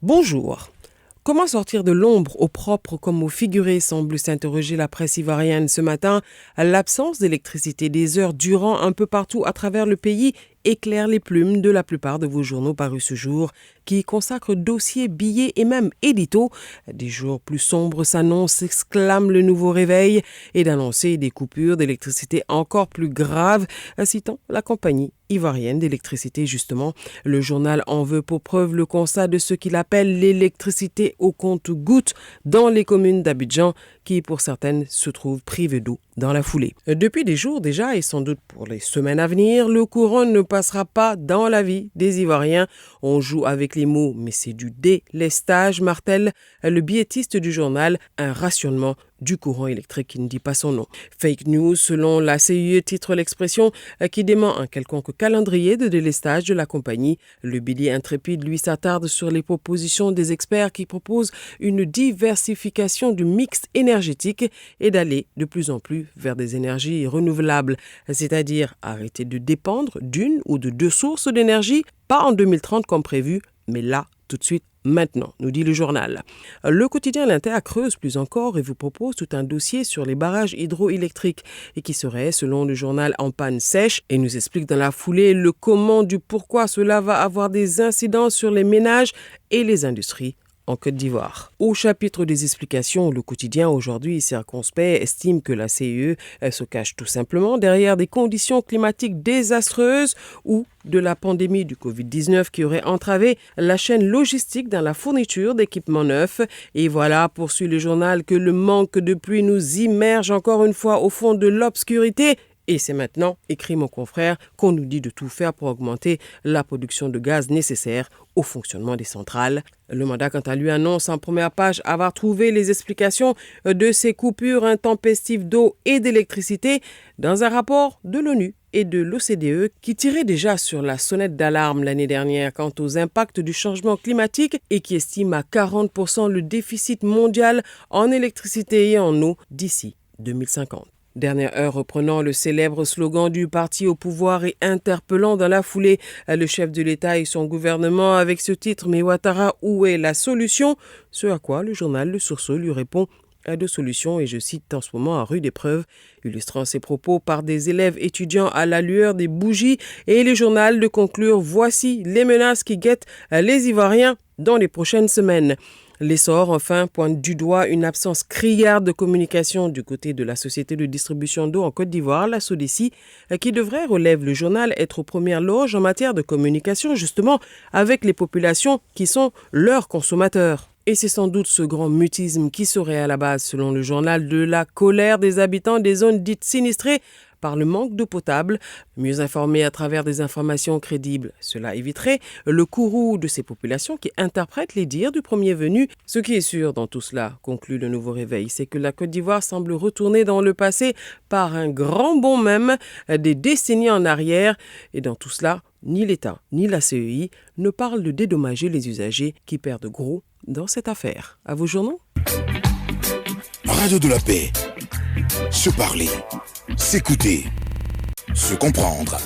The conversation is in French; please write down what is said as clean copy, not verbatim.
Bonjour. Comment sortir de l'ombre au propre comme au figuré semble s'interroger la presse ivoirienne ce matin. L'absence d'électricité des heures durant un peu partout à travers le pays éclaire les plumes de la plupart de vos journaux parus ce jour, qui consacrent dossiers, billets et même éditos. Des jours plus sombres s'annoncent, exclame le nouveau réveil, et d'annoncer des coupures d'électricité encore plus graves, citant la compagnie ivoirienne d'électricité justement. Le journal en veut pour preuve le constat de ce qu'il appelle l'électricité au compte-gouttes dans les communes d'Abidjan, qui pour certaines se trouvent privées d'eau dans la foulée. Depuis des jours déjà, et sans doute pour les semaines à venir, le courant ne passera pas dans la vie des Ivoiriens. On joue avec les mots, mais c'est du délestage, martèle le billettiste du journal, un rationnement du courant électrique qui ne dit pas son nom. Fake news, selon la CIE, titre l'expression qui dément un quelconque calendrier de délestage de la compagnie. Le billet intrépide, lui, s'attarde sur les propositions des experts qui proposent une diversification du mix énergétique et d'aller de plus en plus vers des énergies renouvelables, c'est-à-dire arrêter de dépendre d'une ou de deux sources d'énergie, pas en 2030 comme prévu, mais là, tout de suite, maintenant, nous dit le journal. Le quotidien L'Inter creuse plus encore et vous propose tout un dossier sur les barrages hydroélectriques et qui serait, selon le journal, en panne sèche et nous explique dans la foulée le comment du pourquoi cela va avoir des incidences sur les ménages et les industries en Côte d'Ivoire. Au chapitre des explications, le quotidien aujourd'hui circonspect estime que la CIE se cache tout simplement derrière des conditions climatiques désastreuses ou de la pandémie du Covid-19 qui aurait entravé la chaîne logistique dans la fourniture d'équipements neufs. Et voilà, poursuit le journal, que le manque de pluie nous immerge encore une fois au fond de l'obscurité. Et c'est maintenant, écrit mon confrère, qu'on nous dit de tout faire pour augmenter la production de gaz nécessaire au fonctionnement des centrales. Le mandat, quant à lui, annonce en première page avoir trouvé les explications de ces coupures intempestives d'eau et d'électricité dans un rapport de l'ONU et de l'OCDE qui tirait déjà sur la sonnette d'alarme l'année dernière quant aux impacts du changement climatique et qui estime à 40% le déficit mondial en électricité et en eau d'ici 2050. Dernière heure reprenant le célèbre slogan du parti au pouvoir et interpellant dans la foulée le chef de l'État et son gouvernement avec ce titre « Mais Ouattara, où est la solution ?» Ce à quoi le journal Le Sourceau lui répond à deux solutions, et je cite en ce moment à rude épreuve, illustrant ses propos par des élèves étudiants à la lueur des bougies, et le journal de conclure « Voici les menaces qui guettent les Ivoiriens dans les prochaines semaines ». L'essor, enfin, pointe du doigt une absence criarde de communication du côté de la société de distribution d'eau en Côte d'Ivoire, la SODECI, qui devrait, relève le journal, être aux premières loges en matière de communication, justement, avec les populations qui sont leurs consommateurs. Et c'est sans doute ce grand mutisme qui serait à la base, selon le journal, de la colère des habitants des zones dites sinistrées par le manque d'eau potable. Mieux informés à travers des informations crédibles, cela éviterait le courroux de ces populations qui interprètent les dires du premier venu. Ce qui est sûr dans tout cela, conclut le nouveau réveil, c'est que la Côte d'Ivoire semble retourner dans le passé par un grand bond même des décennies en arrière. Et dans tout cela, ni l'État ni la CEI ne parlent de dédommager les usagers qui perdent gros dans cette affaire. À vos journaux. Radio de la paix. Se parler, s'écouter, se comprendre.